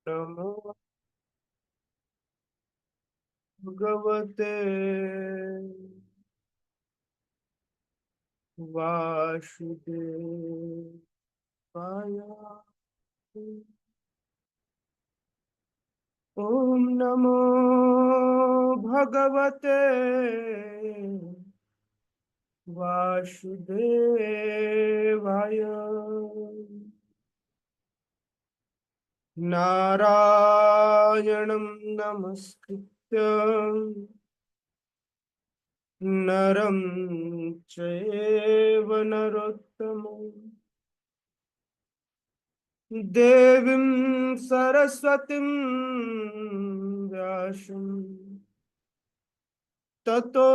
नमो भगवते वासुदेवाय। ओम नमो भगवते वासुदेवाय। नारायणं नमस्कृत्य नरं चैव नरोत्तमं देवीं सरस्वतीं व्यासं ततो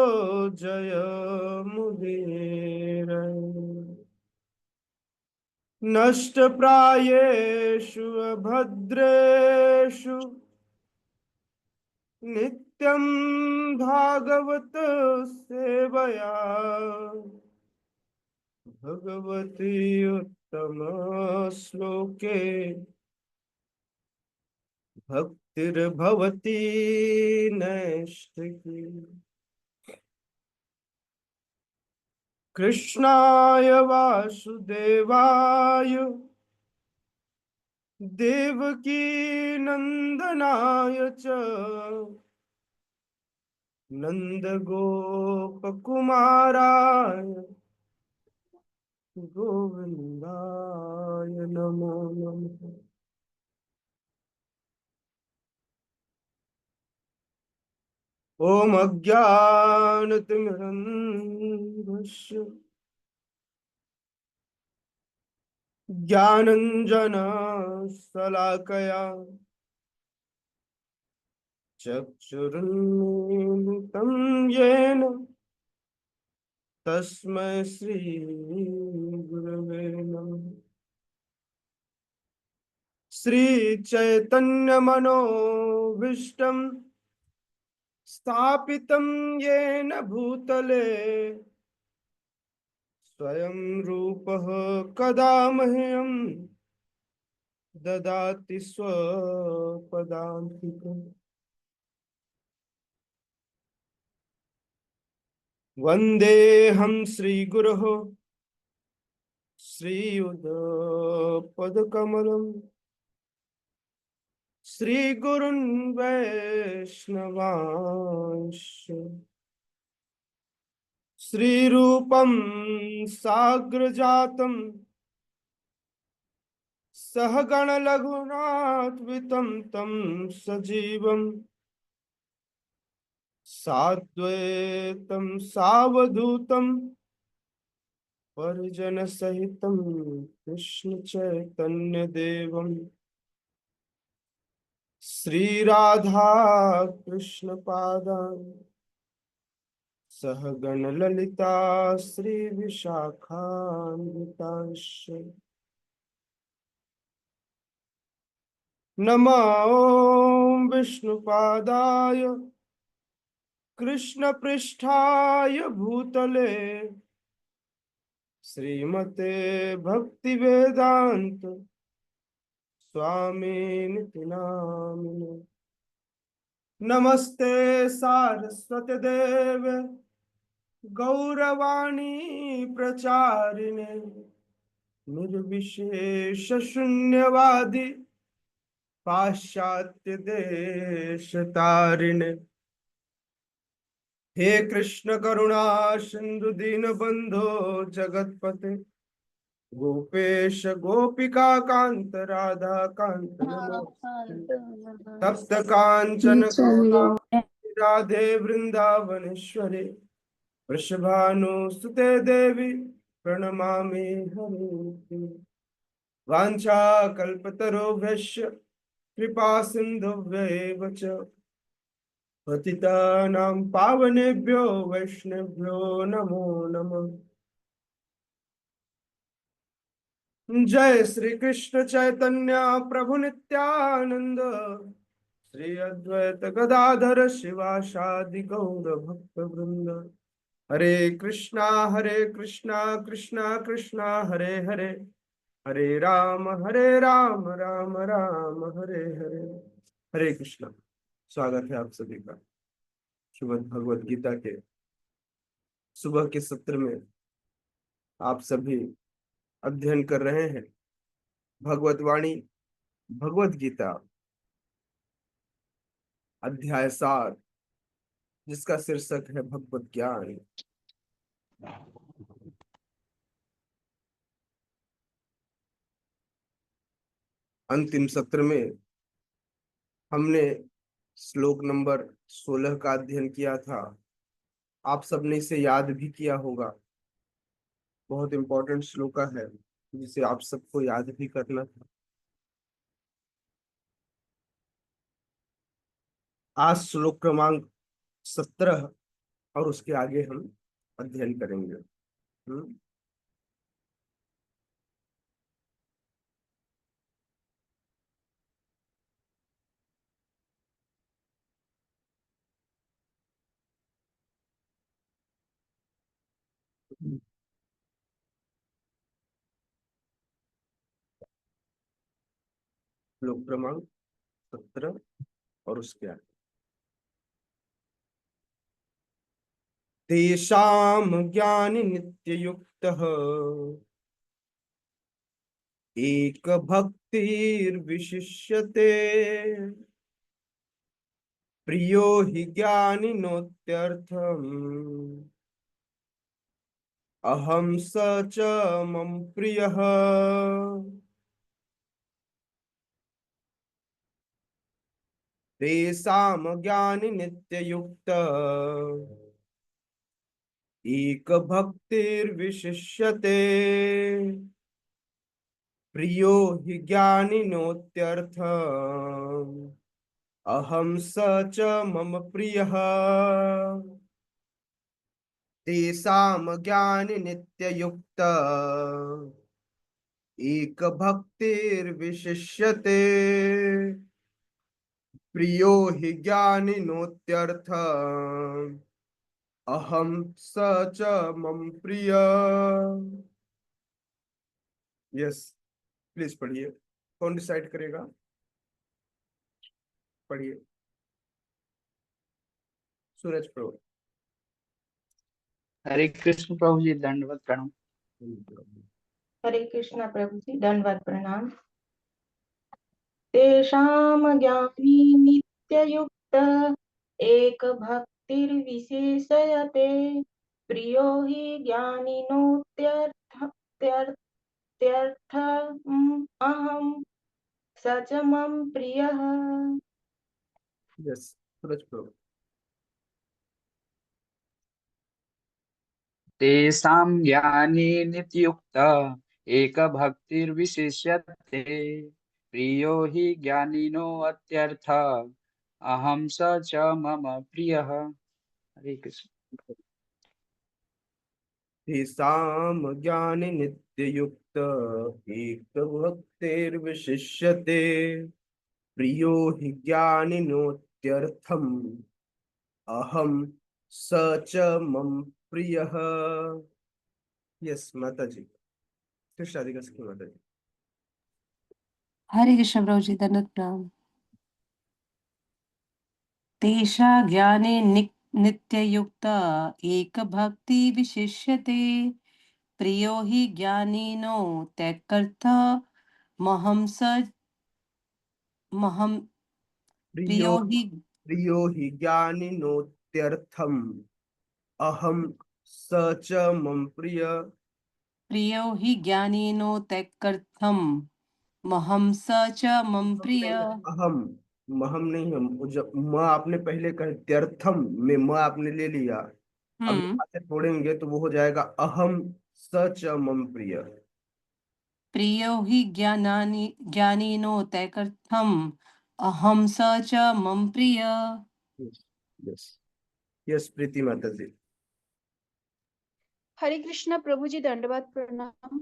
जयमुदीरये। नष्टप्रायेषु अभद्रेषु नित्यं भागवत सेवया भगवती उत्तम श्लोके भक्तिर्भवती नैष्ठिकी। कृष्णाय वासुदेवाय देवकी नंदनाय च नंदगोपकुमाराय गोविंदाय नमो नमः। ओम अज्ञानतिमिरन्धस्य ज्ञानञ्जनशलाकया चक्षुरुन्मीलितं येन तस्मै श्रीगुरवे नमः। श्रीचैतन्यमनोभीष्टं स्थापितं येन भूतले स्वयं रूपः कदा मह्यं ददाति स्वपदान्तिकम्। वन्देऽहं श्रीगुरोः श्रीयुतपदकमलं श्रीगुरुन् वैष्णवांश्च श्रीरूपं साग्रजातं सहगणरघुनाथान्वितं तं सजीवं साद्वैतं सावधूतं परिजनसहितं कृष्णचैतन्यदेवं श्रीराधा कृष्णपादान् सहगणललिता श्रीविशाखान्वितांश्च नमो विष्णुपादाय कृष्णपृष्ठाय भूतले श्रीमते भक्तिवेदांत स्वामिनिति नामिने। नमस्ते सारस्वती देवे गौरवाणी प्रचारिणे निर्विशेष शून्यवादी पाश्चात्य देश तारिणे। हे कृष्ण करुणा सिंधु दीन बंधो जगतपते गोपेश गोपिका कांत राधा कांत नमोस्तुते। तप्त कांचन गौरांगी राधे वृंदावनेश्वरी वृषभानुसुते देवी प्रणमामि हरिप्रिये। वाञ्छाकल्पतरुभ्यश्च कृपा सिन्धुभ्यैव च पतितानां पावनेभ्यो वैष्णवेभ्यो नमो नमः। जय श्री कृष्ण चैतन्य प्रभु नित्यानंद श्री अद्वैत गदाधर शिवासादि गौर भक्त वृंद। हरे कृष्णा कृष्णा कृष्णा हरे हरे हरे राम राम राम हरे हरे। हरे कृष्णा। स्वागत है आप सभी का श्रीमद् भगवद गीता के सुबह के सत्र में। आप सभी अध्ययन कर रहे हैं भगवत वाणी, भगवत गीता, अध्याय 7, जिसका शीर्षक है भगवत ज्ञान। अंतिम सत्र में हमने श्लोक नंबर 16 का अध्ययन किया था। आप सबने इसे याद भी किया होगा। बहुत इंपॉर्टेंट श्लोक है जिसे आप सबको याद भी करना था। आज श्लोक क्रमांक 17 और उसके आगे हम अध्ययन करेंगे। श्लोक क्रमांक 17 और उसके आगे। तेषां ज्ञानि नित्य युक्त एक भक्तिर्विशिष्यते प्रियो हि ज्ञानिनोत्यर्थम् अहम स च मम प्रियः। तेषां ज्ञानि नित्य युक्त एक भक्तिर्विशिष्यते प्रियो हि ज्ञानिनोत्यर्थ अहम स च मम प्रियः। तेषां ज्ञानि नित्य युक्त एक भक्तिर्विशिष्यते प्रियो हि ज्ञानिनोत्यर्थ अहम स च मम प्रिय। यस, प्लीज पढ़िए। कौन डिसाइड करेगा? पढ़िए। सूरज प्रभु। हरे कृष्ण प्रभु जी, दंडवत प्रणाम। हरे कृष्णा प्रभु जी, दंडवत प्रणाम। तेषां ज्ञानी नित्ययुक्त एक भक्तिर्विशेषयते प्रियो हि ज्ञानिनोत्यर्थ अहं स च मम प्रियः। यस, सूरज प्रभु। तेषां ज्ञानी नित्युक्त एक भक्तिर्विशिष्यते प्रियो हि ज्ञानिनो अत्यर्थ अहम स च मम प्रियः। हरे कृष्ण। तेषां ज्ञानि नित्ययुक्त एक भक्तिर्विशिष्यते प्रियो हि ज्ञानिनोत्यर्थम् अहम स च मम प्रियः। यस माता जी, कृष्ण राधिका सखी माता जी। हरे कृष्ण प्रभु जी, दंडवत प्रणाम। तेषा ज्ञाने नित्ययुक्त एक भक्ति विशिष्यते प्रियो हि ज्ञानिनो त्यक्तर्थ महं स महं प्रियो प्रियो हि ज्ञानिनोत्यर्थम् अहम स च मम प्रिय। प्रियो हि ज्ञानिनो त्यक्तर्थम महं स च मम प्रिय। अहम, महम नहीं, हम जब म आपने पहले कहे त्यर्थम में म आपने ले लिया, अब यहाँ से छोड़ेंगे तो वो हो जाएगा अहम स च मम प्रिय। प्रियो हि ज्ञानिनो त्यक्तर्थम अहं स च मम प्रिय। यस यस, प्रीति माता जी। हरे कृष्ण प्रभु जी, दंडवत प्रणाम।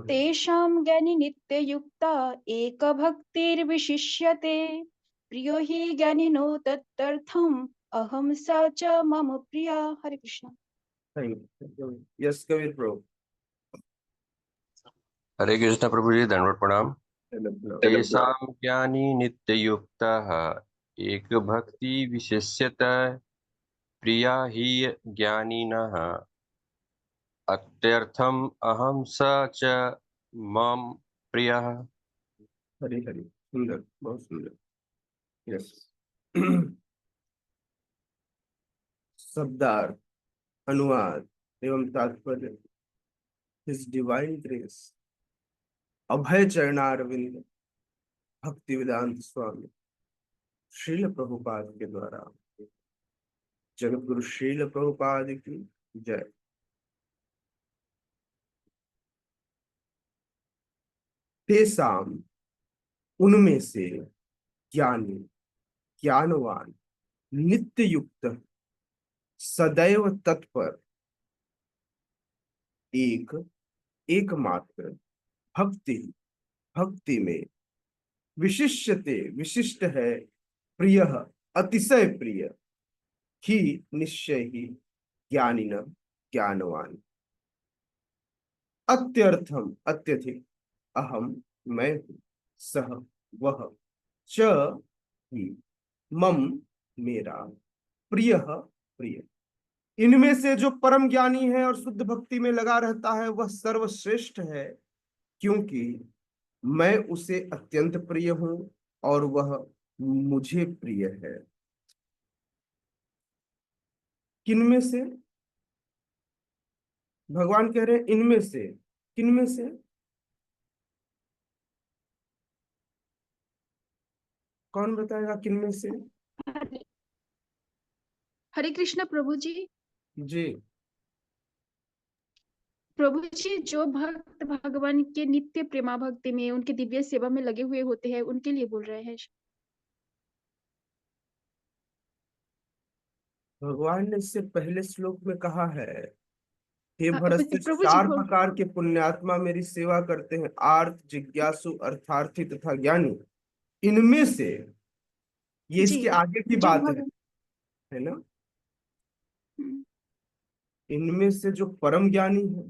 तेषां ज्ञानी नित्ययुक्ता एक भक्तिर्विशिष्यते प्रियो हि ज्ञानिनो तदर्थम् अहम स च मम प्रिया। हरे कृष्ण। यस कबीर प्रभु। हरे कृष्ण प्रभु जी, दंडवत प्रणाम। मतलब तेषां ज्ञानी नित्ययुक्तः एक भक्ति विशेष्यतः प्रिया हि ज्ञानिनः अत्यर्थम अहम स च मम प्रियः। हरी हरी, सुंदर, बहुत सुंदर। यस। शब्दार्थ, अनुवाद एवं तात्पर्य। हिज डिवाइन ग्रेस अभय चरणारविंद भक्ति वेदांत स्वामी श्रील प्रभुपाद के द्वारा। जगत गुरु श्रील प्रभुपाद की जय। तेसाम, उनमें से, ज्ञानी, ज्ञानवान, नित्य युक्त, सदैव तत्पर, एक, एकमात्र, भक्ति, भक्ति में, विशिष्यते, विशिष्ट है, प्रिय, अतिशय प्रिय, ही, निश्चय ही, ज्ञानिन, ज्ञानवान, अत्यर्थम, अत्यधिक, अहम, मैं हूं, सह, वह, च, ही, मम, मेरा, प्रिय, प्रिय, इनमें से जो परम ज्ञानी है और शुद्ध भक्ति में लगा रहता है वह सर्वश्रेष्ठ है, क्योंकि मैं उसे अत्यंत प्रिय हूं और वह मुझे प्रिय है। किनमें से? भगवान कह रहे हैं इनमें से। किनमें से? कौन बताएगा किनमें से? हरे हरे कृष्ण प्रभु जी। जी। प्रभु जी, जो भक्त भगवान के नित्य प्रेमा भक्ति में, उनके दिव्य सेवा में लगे हुए होते हैं, उनके लिए बोल रहे हैं। भगवान ने इससे पहले श्लोक में कहा है, हे हाँ, भरत, प्रभु जी चार प्रकार के पुण्यात्मा मेरी सेवा करते हैं, आर्त, जिज्ञासु, अर्थार्थी तथा ज्ञानी। इनमें से, ये जी, इसके आगे की जो बात भगवान। है ना। इनमें से जो परम ज्ञानी है,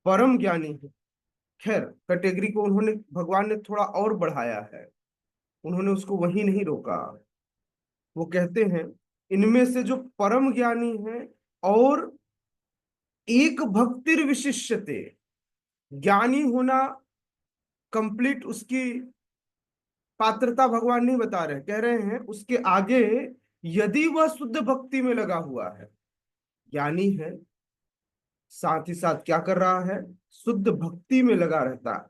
परम ज्ञानी है। खैर, कैटेगरी को उन्होंने, भगवान ने थोड़ा और बढ़ाया है, उन्होंने उसको वहीं नहीं रोका। वो कहते हैं इनमें से जो परम ज्ञानी है और एक भक्तिर विशिष्यते, ज्ञानी होना कंप्लीट उसकी पात्रता भगवान नहीं बता रहे, कह रहे हैं उसके आगे, यदि वह शुद्ध भक्ति में लगा हुआ है, ज्ञानी है, साथ ही साथ क्या कर रहा है, शुद्ध भक्ति में लगा रहता है,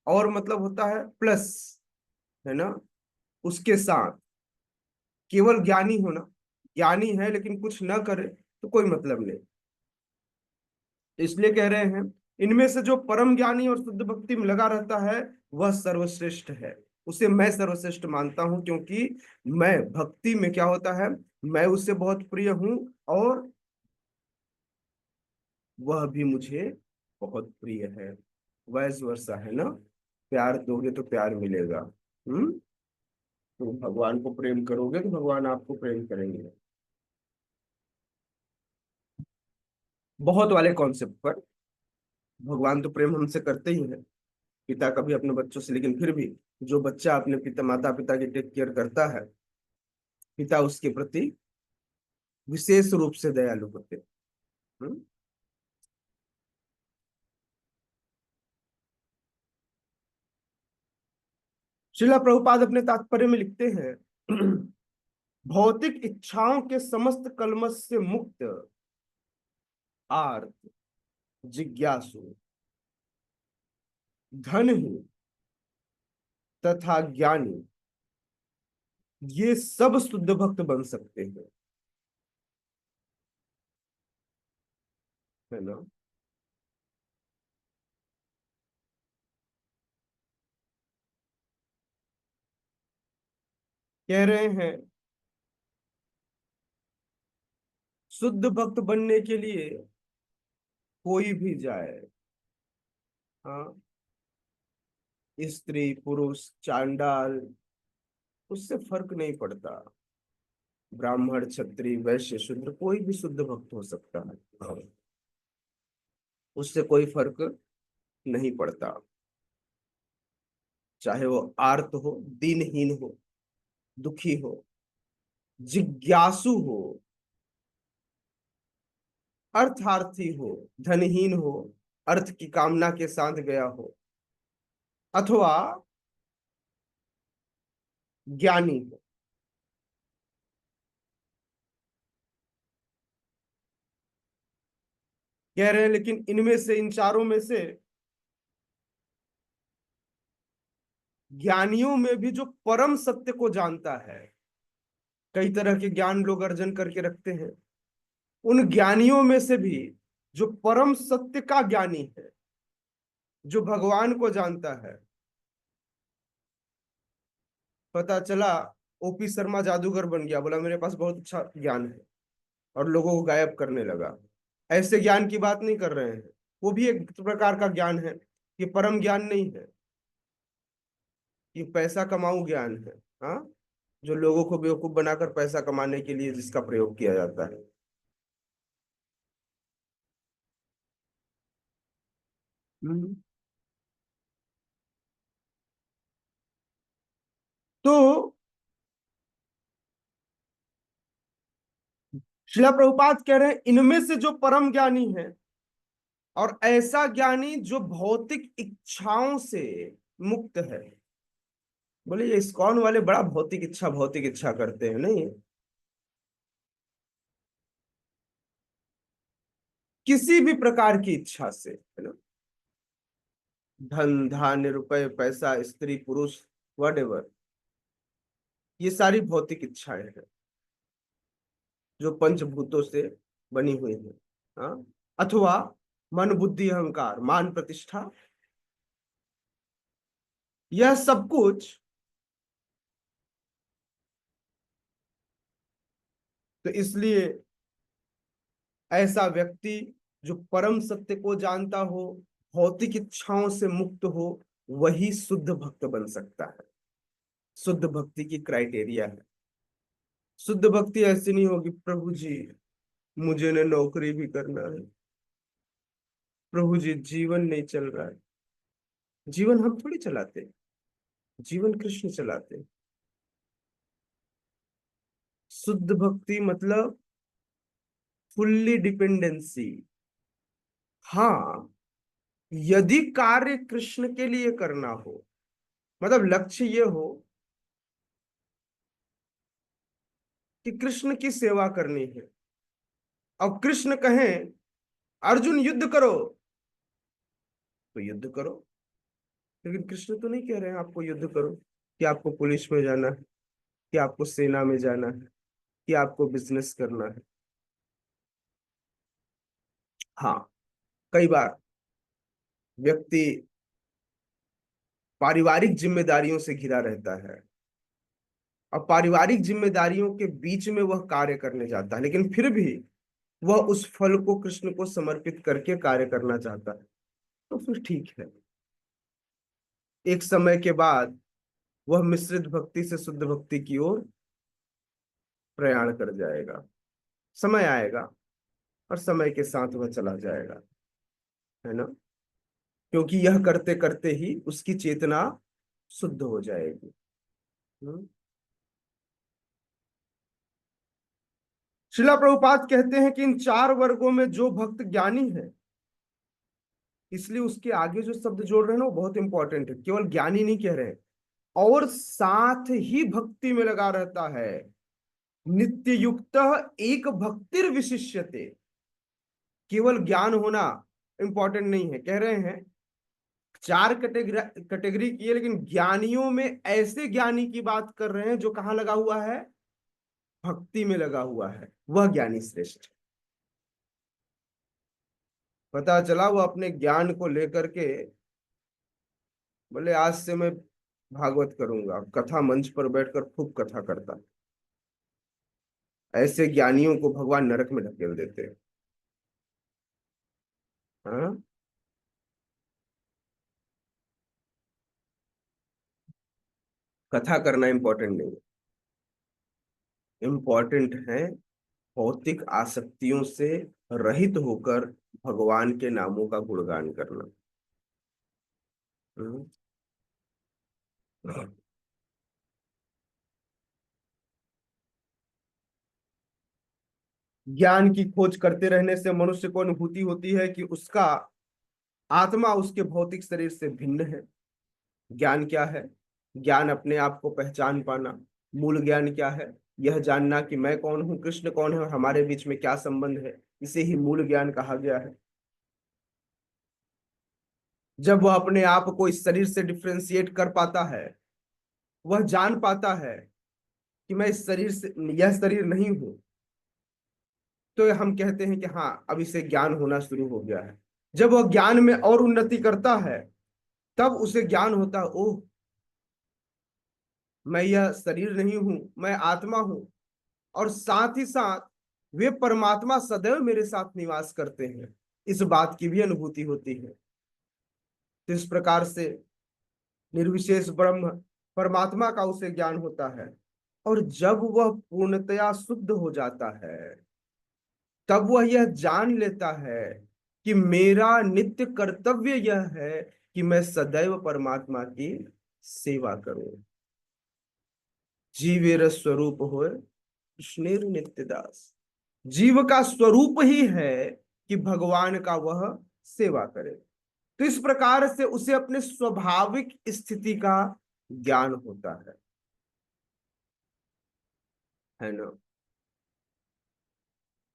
और मतलब होता है प्लस, है ना, उसके साथ, केवल ज्ञानी होना, ज्ञानी है लेकिन कुछ ना करे तो कोई मतलब नहीं। इसलिए कह रहे हैं इनमें से जो परम ज्ञानी और शुद्ध भक्ति में लगा रहता है वह सर्वश्रेष्ठ है, उसे मैं सर्वश्रेष्ठ मानता हूं, क्योंकि मैं भक्ति में क्या होता है, मैं उससे बहुत प्रिय हूं और वह भी मुझे बहुत प्रिय है। वैस वर्षा, है ना, प्यार दोगे तो प्यार मिलेगा। तो भगवान को प्रेम करोगे तो भगवान आपको प्रेम करेंगे। बहुत वाले कॉन्सेप्ट पर, भगवान तो प्रेम हमसे करते ही हैं, पिता कभी अपने बच्चों से, लेकिन फिर भी जो बच्चा अपने पिता, माता पिता की टेक केयर करता है, पिता उसके प्रति विशेष रूप से दयालु होते हैं। हम्म? श्रीला प्रभुपाद अपने तात्पर्य में लिखते हैं, भौतिक इच्छाओं के समस्त कलमश से मुक्त, आर्त, जिज्ञासु, धनहीन तथा ज्ञानी, ये सब शुद्ध भक्त बन सकते हैं, है ना। कह रहे हैं शुद्ध भक्त बनने के लिए कोई भी जाए, हाँ, स्त्री पुरुष चांडाल, उससे फर्क नहीं पड़ता, ब्राह्मण क्षत्रिय वैश्य शूद्र, कोई भी शुद्ध भक्त हो सकता है, उससे कोई फर्क नहीं पड़ता, चाहे वो आर्त हो, दीनहीन हो, दुखी हो, जिज्ञासु हो, अर्थार्थी हो, धनहीन हो, अर्थ की कामना के साथ गया हो, अथवा ज्ञानी हो। कह रहे हैं लेकिन इनमें से, इन चारों में से ज्ञानियों में भी जो परम सत्य को जानता है, कई तरह के ज्ञान लोग अर्जन करके रखते हैं, उन ज्ञानियों में से भी जो परम सत्य का ज्ञानी है, जो भगवान को जानता है, पता चला ओपी शर्मा जादूगर बन गया, बोला मेरे पास बहुत अच्छा ज्ञान है, और लोगों को गायब करने लगा। ऐसे ज्ञान की बात नहीं कर रहे हैं, वो भी एक प्रकार का ज्ञान है, ये परम ज्ञान नहीं है, ये पैसा कमाऊ ज्ञान है। हाँ, जो लोगों को बेवकूफ बनाकर पैसा कमाने के लिए जिसका प्रयोग किया जाता है। हम्म। तो शिला प्रभुपाद कह रहे हैं इनमें से जो परम ज्ञानी है, और ऐसा ज्ञानी जो भौतिक इच्छाओं से मुक्त है। बोले ये इस्कॉन वाले बड़ा भौतिक इच्छा करते हैं, नहीं, किसी भी प्रकार की इच्छा से, है ना, धन धान्य, रुपए, पैसा, स्त्री पुरुष, वट, ये सारी भौतिक इच्छाएं हैं जो पंचभूतों से बनी हुई है। हाँ, अथवा मन बुद्धि अहंकार, मान प्रतिष्ठा, यह सब कुछ। तो इसलिए ऐसा व्यक्ति जो परम सत्य को जानता हो, भौतिक इच्छाओं से मुक्त हो, वही शुद्ध भक्त बन सकता है। शुद्ध भक्ति की क्राइटेरिया है। शुद्ध भक्ति ऐसी नहीं होगी, प्रभु जी मुझे ने नौकरी भी करना है, प्रभु जी जीवन नहीं चल रहा है। जीवन हम थोड़ी चलाते, जीवन कृष्ण चलाते। शुद्ध भक्ति मतलब फुल्ली डिपेंडेंसी। हाँ, यदि कार्य कृष्ण के लिए करना हो, मतलब लक्ष्य ये हो कि कृष्ण की सेवा करनी है, और कृष्ण कहें अर्जुन युद्ध करो, तो युद्ध करो। लेकिन कृष्ण तो नहीं कह रहे हैं आपको युद्ध करो, कि आपको पुलिस में जाना है, कि आपको सेना में जाना है, कि आपको बिजनेस करना है। हाँ, कई बार व्यक्ति पारिवारिक जिम्मेदारियों से घिरा रहता है, और पारिवारिक जिम्मेदारियों के बीच में वह कार्य करने जाता है, लेकिन फिर भी वह उस फल को कृष्ण को समर्पित करके कार्य करना चाहता है, तो फिर ठीक है। एक समय के बाद वह मिश्रित भक्ति से शुद्ध भक्ति की ओर प्रयाण कर जाएगा। समय आएगा और समय के साथ वह चला जाएगा, है ना, क्योंकि यह करते करते ही उसकी चेतना शुद्ध हो जाएगी। श्रीला प्रभुपाद कहते हैं कि इन चार वर्गों में जो भक्त ज्ञानी है, इसलिए उसके आगे जो शब्द जोड़ रहे हैं ना वो बहुत इंपॉर्टेंट है। केवल ज्ञानी नहीं कह रहे हैं, और साथ ही भक्ति में लगा रहता है। नित्य युक्त एक भक्तिर विशिष्यते। केवल ज्ञान होना इंपॉर्टेंट नहीं है, कह रहे हैं चार कैटेगरी की है, लेकिन ज्ञानियों में ऐसे ज्ञानी की बात कर रहे हैं जो कहाँ लगा हुआ है, भक्ति में लगा हुआ है, वह ज्ञानी श्रेष्ठ। पता चला वो अपने ज्ञान को लेकर के बोले आज से मैं भागवत करूंगा, कथा मंच पर बैठकर खूब कथा करता। ऐसे ज्ञानियों को भगवान नरक में ढकेल देते हैं। हाँ, कथा करना इंपॉर्टेंट नहीं है, इंपॉर्टेंट है भौतिक आसक्तियों से रहित होकर भगवान के नामों का गुणगान करना। हम्म। ज्ञान की खोज करते रहने से मनुष्य को अनुभूति होती है कि उसका आत्मा उसके भौतिक शरीर से भिन्न है। ज्ञान क्या है? ज्ञान अपने आप को पहचान पाना। मूल ज्ञान क्या है? यह जानना कि मैं कौन हूँ, कृष्ण कौन है और हमारे बीच में क्या संबंध है। इसे ही मूल ज्ञान कहा गया है। जब वह अपने आप को इस शरीर से डिफ्रेंशिएट कर पाता है, वह जान पाता है कि मैं इस शरीर से, यह शरीर नहीं हूं, तो हम कहते हैं कि हाँ, अब इसे ज्ञान होना शुरू हो गया है। जब वह ज्ञान में और उन्नति करता है, तब उसे ज्ञान होता है, ओह, मैं यह शरीर नहीं हूं, मैं आत्मा हूं, और साथ ही साथ वे परमात्मा सदैव मेरे साथ निवास करते हैं, इस बात की भी अनुभूति होती है। तो इस प्रकार से निर्विशेष ब्रह्म परमात्मा का उसे ज्ञान होता है। और जब वह पूर्णतया शुद्ध हो जाता है, तब वह यह जान लेता है कि मेरा नित्य कर्तव्य यह है कि मैं सदैव परमात्मा की सेवा करूं। जीवेर स्वरूप होए कृष्णेर नित्य दास। जीव का स्वरूप ही है कि भगवान का वह सेवा करे। तो इस प्रकार से उसे अपने स्वाभाविक स्थिति का ज्ञान होता है ना।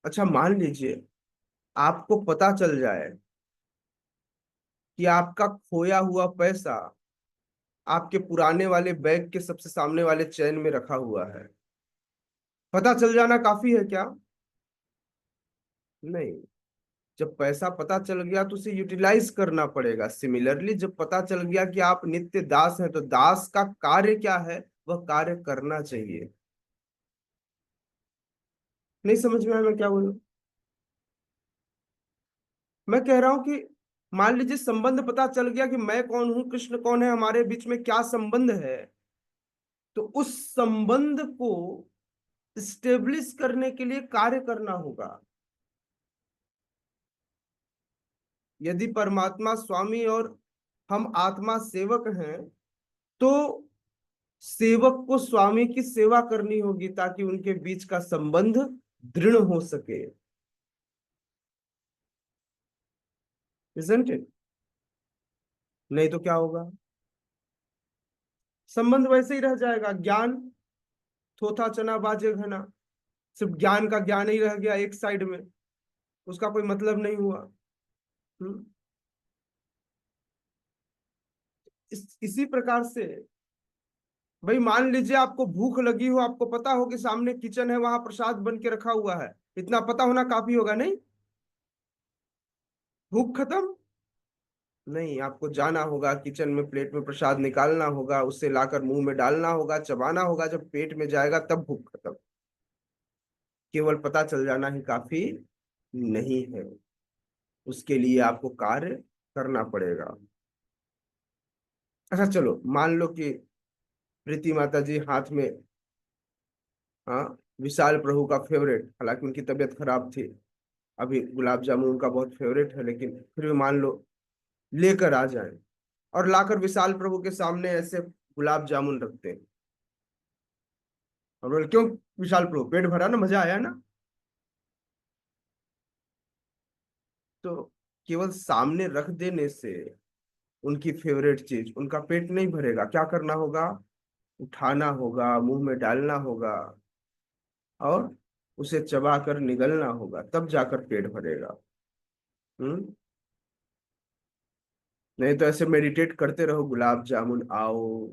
अच्छा, मान लीजिए आपको पता चल जाए कि आपका खोया हुआ पैसा आपके पुराने वाले बैग के सबसे सामने वाले चैन में रखा हुआ है। पता चल जाना काफी है क्या? नहीं। जब पैसा पता चल गया तो उसे यूटिलाइज करना पड़ेगा। सिमिलरली, जब पता चल गया कि आप नित्य दास हैं, तो दास का कार्य क्या है? वह कार्य करना चाहिए। नहीं समझ में आया मैं क्या बोलूं? मैं कह रहा हूं कि मान लीजिए संबंध पता चल गया कि मैं कौन हूं, कृष्ण कौन है, हमारे बीच में क्या संबंध है, तो उस संबंध को स्टेब्लिश करने के लिए कार्य करना होगा। यदि परमात्मा स्वामी और हम आत्मा सेवक हैं, तो सेवक को स्वामी की सेवा करनी होगी ताकि उनके बीच का संबंध दृढ़ हो सके। Isn't it? नहीं तो क्या होगा? संबंध वैसे ही रह जाएगा। ज्ञान थोथा चना बाजे घना, सिर्फ ज्ञान का ज्ञान ही रह गया एक साइड में, उसका कोई मतलब नहीं हुआ। हम्म? इसी प्रकार से भाई, मान लीजिए आपको भूख लगी हो, आपको पता हो कि सामने किचन है, वहां प्रसाद बन के रखा हुआ है, इतना पता होना काफी होगा नहीं? भूख खत्म? नहीं, आपको जाना होगा, किचन में प्लेट में प्रसाद निकालना होगा, उसे लाकर मुंह में डालना होगा, चबाना होगा, जब पेट में जाएगा तब भूख खत्म। केवल पता चल जाना ही काफी नहीं है, उसके लिए आपको कार्य करना पड़ेगा। अच्छा चलो, मान लो कि प्रीति माता जी हाथ में, हाँ, विशाल प्रभु का फेवरेट, हालांकि उनकी तबीयत खराब थी, अभी गुलाब जामुन उनका बहुत फेवरेट है, लेकिन फिर भी मान लो लेकर आ जाए और लाकर विशाल प्रभु के सामने ऐसे गुलाब जामुन रखते हैं और बोले, क्यों विशाल प्रभु, पेट भरा ना, मजा आया ना? तो केवल सामने रख देने से उनकी फेवरेट चीज, उनका पेट नहीं भरेगा। क्या करना होगा? उठाना होगा, मुंह में डालना होगा और उसे चबा कर निगलना होगा, तब जाकर पेट भरेगा। हम्म। नहीं तो ऐसे मेडिटेट करते रहो, गुलाब जामुन आओ,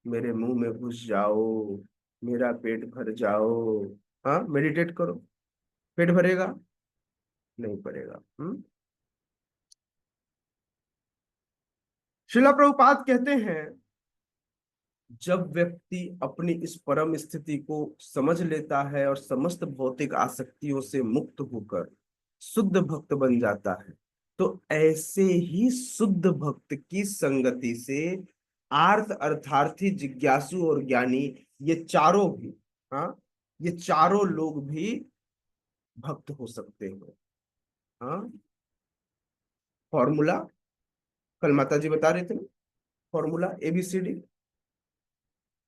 मेरे मुंह में घुस जाओ, मेरा पेट भर जाओ। हाँ, मेडिटेट करो, पेट भरेगा? नहीं भरेगा। शिला प्रभुपाद कहते हैं, जब व्यक्ति अपनी इस परम स्थिति को समझ लेता है और समस्त भौतिक आसक्तियों से मुक्त होकर शुद्ध भक्त बन जाता है, तो ऐसे ही शुद्ध भक्त की संगति से आर्थ अर्थार्थी जिज्ञासु और ज्ञानी, ये चारों भी, हाँ, ये चारों लोग भी भक्त हो सकते हैं। हाँ, फॉर्मूला कल माता जी बता रहे थे ना, फॉर्मूला ABCD।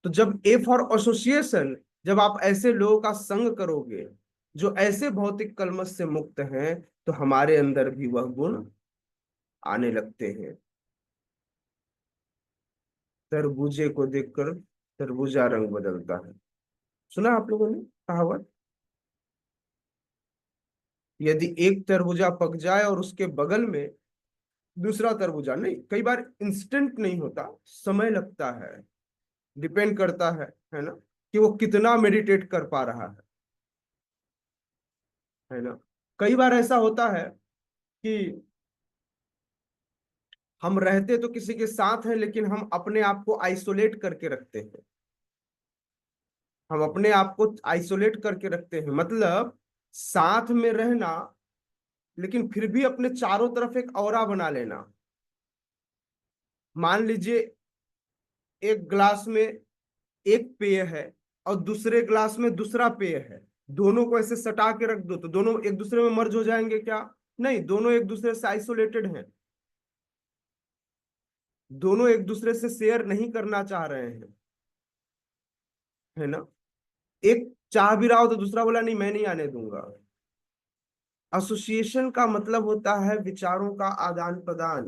तो जब A फॉर एसोसिएशन, जब आप ऐसे लोगों का संग करोगे जो ऐसे भौतिक कलमश से मुक्त हैं, तो हमारे अंदर भी वह गुण आने लगते हैं। तरबूजे को देखकर तरबूजा रंग बदलता है, सुना आप लोगों ने कहावत? यदि एक तरबूजा पक जाए और उसके बगल में दूसरा तरबूजा, नहीं, कई बार इंस्टेंट नहीं होता, समय लगता है, डिपेंड करता है ना, कि वो कितना मेडिटेट कर पा रहा है ना। कई बार ऐसा होता है कि हम रहते तो किसी के साथ हैं, लेकिन हम अपने आप को आइसोलेट करके रखते हैं। हम अपने आप को आइसोलेट करके रखते हैं, मतलब साथ में रहना, लेकिन फिर भी अपने चारों तरफ एक औरा बना लेना। मान लीजिए एक ग्लास में एक पेय है और दूसरे ग्लास में दूसरा पेय है, दोनों को ऐसे सटा के रख दो तो दोनों एक दूसरे में मर्ज हो जाएंगे क्या? नहीं, दोनों एक दूसरे से आइसोलेटेड हैं, दोनों एक दूसरे से शेयर नहीं करना चाह रहे हैं, है ना। एक चाह भी रहा हो तो दूसरा बोला नहीं, मैं नहीं आने दूंगा। एसोसिएशन का मतलब होता है विचारों का आदान प्रदान,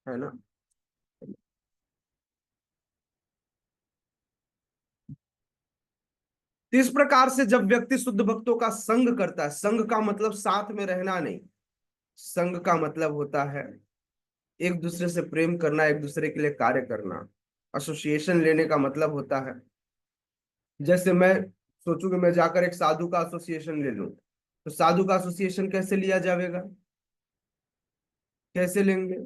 है ना। तो इस प्रकार से जब व्यक्ति शुद्ध भक्तों का संग करता है, संग का मतलब साथ में रहना नहीं, संग का मतलब होता है एक दूसरे से प्रेम करना, एक दूसरे के लिए कार्य करना। एसोसिएशन लेने का मतलब होता है, जैसे मैं सोचूं कि मैं जाकर एक साधु का एसोसिएशन ले लूं, तो साधु का एसोसिएशन कैसे लिया जाएगा, कैसे लेंगे?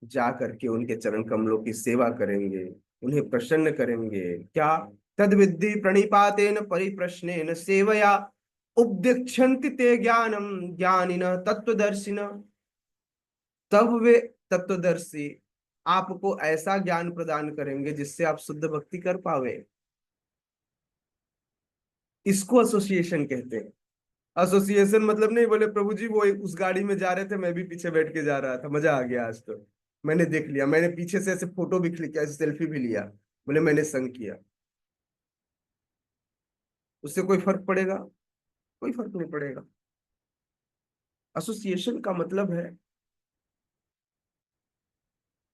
जा करके उनके चरण कमलों की सेवा करेंगे, उन्हें प्रसन्न करेंगे। क्या? तद विद्धि प्रणिपातेन परिप्रश्नेन सेवया उपदिक्षन्ति ते ज्ञानम ज्ञानिनः तत्वदर्शिनः। तब वे तत्वदर्शी आपको ऐसा ज्ञान प्रदान करेंगे जिससे आप शुद्ध भक्ति कर पावे। इसको एसोसिएशन कहते हैं। एसोसिएशन मतलब नहीं बोले प्रभु जी वो उस गाड़ी में जा रहे थे, मैं भी पीछे बैठ के जा रहा था, मजा आ गया आज तो, मैंने देख लिया, मैंने पीछे से ऐसे फोटो भी क्लिक किया, ऐसे सेल्फी भी लिया, बोले मैंने संग किया। उससे कोई फर्क पड़ेगा? कोई फर्क नहीं पड़ेगा। एसोसिएशन का मतलब है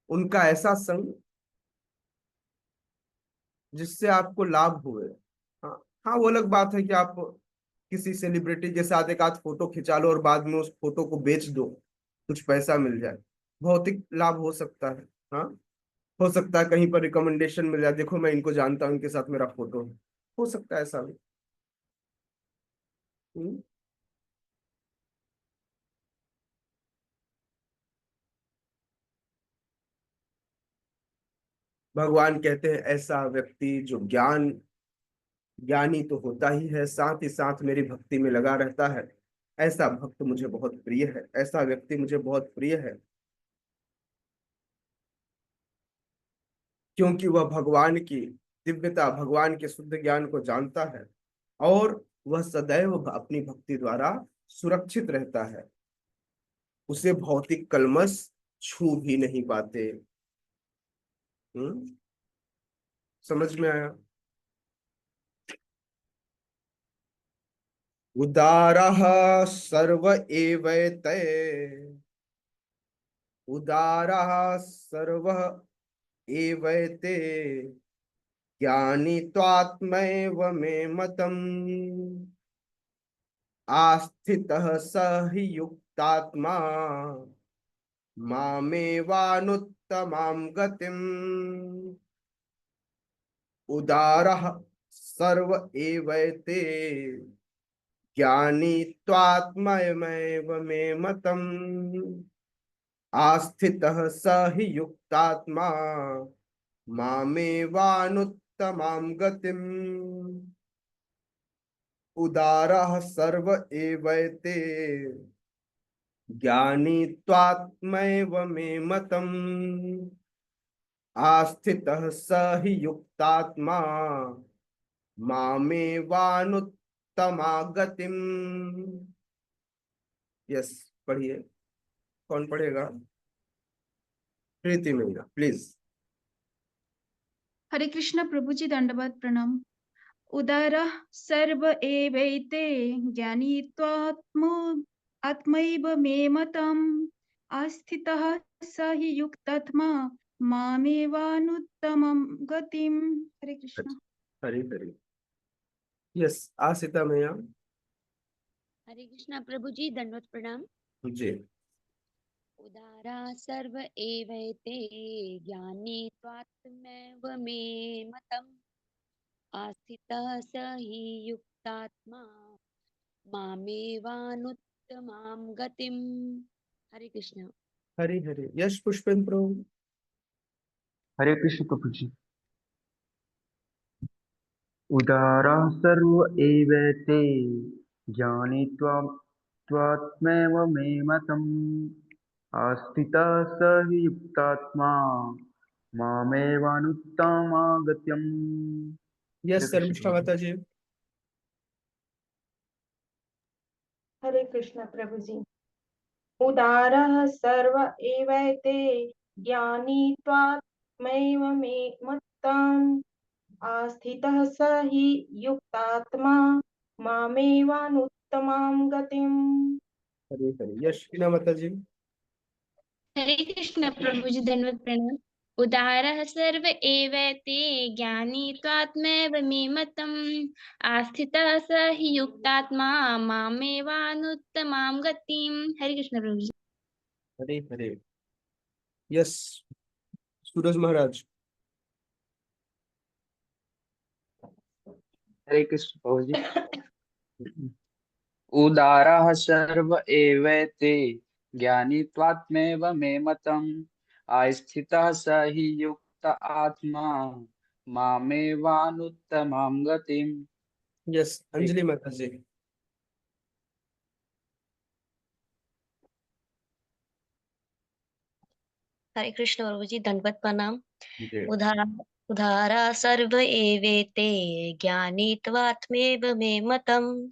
उनका ऐसा संग जिससे आपको लाभ हुए। हाँ, हाँ, वो अलग बात है कि आप किसी सेलिब्रिटी के साथ एक आध फोटो खिंचा लो और बाद में उस फोटो को बेच दो, कुछ पैसा मिल जाए, भौतिक लाभ हो सकता है। हाँ, हो सकता है कहीं पर रिकमेंडेशन मिल जाए, देखो मैं इनको जानता हूँ, इनके साथ मेरा फोटो है, हो सकता है ऐसा भी। हम्म। भगवान कहते हैं ऐसा व्यक्ति जो ज्ञानी तो होता ही है, साथ ही साथ मेरी भक्ति में लगा रहता है, ऐसा भक्त मुझे बहुत प्रिय है, ऐसा व्यक्ति मुझे बहुत प्रिय है, क्योंकि वह भगवान की दिव्यता, भगवान के शुद्ध ज्ञान को जानता है, और वह सदैव अपनी भक्ति द्वारा सुरक्षित रहता है। उसे भौतिक कलमश छू भी नहीं पाते। हम्म। समझ में आया? उदारः सर्व एवैते, उदारः सर्व एवैते, ज्ञानी त्वात्मैव मे मतम्, आस्थितः स हि युक्तात्मा मामेवानुत्तमां गतिम्। उदारः सर्व एवैते, ज्ञानी त्वात्मैव मे मतम्, आस्थितः स हि युक्तात्मा मामेवानुत्तमां गतिम्। उदारः सर्व एवैते, ज्ञानी त्वात्मैव मे मतम्, आस्थितः स हि युक्तात्मा मामेवानुत्तमा गतिम्। यस, पढ़िए, कौन पढ़ेगा? प्रीति मैया प्लीज। हरे कृष्ण प्रभु जी, दंडवत प्रणाम। उदारः सर्व एवैते ज्ञानी त्वात्म आत्मैव मे मतम् आस्थितः स हि युक्तात्मा मामेवानुत्तमं गतिम्। हरे कृष्ण। हरी हरी। यस आसिता मैया हरे कृष्णा प्रभु जी, दंडवत प्रणाम। जी। उदारा सर्व एवैते ज्ञानी त्वात्मैव मे मतम् आस्थितः स हि युक्तात्मा मामेवानुत्तमां गतिम्। हरे कृष्ण। हरी हरी। यश पुष्पेंद्र प्रभु। हरे कृष्ण प्रभु जी। उदारा सर्व एवैते ज्ञानी त्वात्मैव मे मतम् आस्थितः स हि युक्तात्मा मामेवानुत्तमागत्यम्। यस हरे कृष्ण शर्मिष्ठा प्रभु जी। माता जी। हरे कृष्ण प्रभु जी। उदारः सर्व एवैते ज्ञानी त्वात्मैव मे मत्तम् आस्थितः स हि युक्तात्मा मामेवानुत्तमां गतिम्। हरी हरी। यश हीना माता जी। हरे कृष्ण प्रभु जी, धन्यवाद प्रणाम। उदारः सर्व एवैते ज्ञानी त्वात्मैव मे मतम् आस्थितः स हि युक्तात्मा मामेवानुत्तमां गतिम्। हरे कृष्ण प्रभु जी। हरे हरे। यस सूरज महाराज। हरे कृष्ण प्रभु जी। उदारः सर्व एवैते ज्ञानी त्वात्मैव मे मतम् आस्थितः स हि युक्त आत्मा मामेवानुत्तमां गतिम्। यस अंजलि माता जी। हरे कृष्ण प्रभु जी, दंडवत प्रणाम। जी। उदारा उदारा सर्व एवेते ज्ञानी त्वात्मेव मे मतम्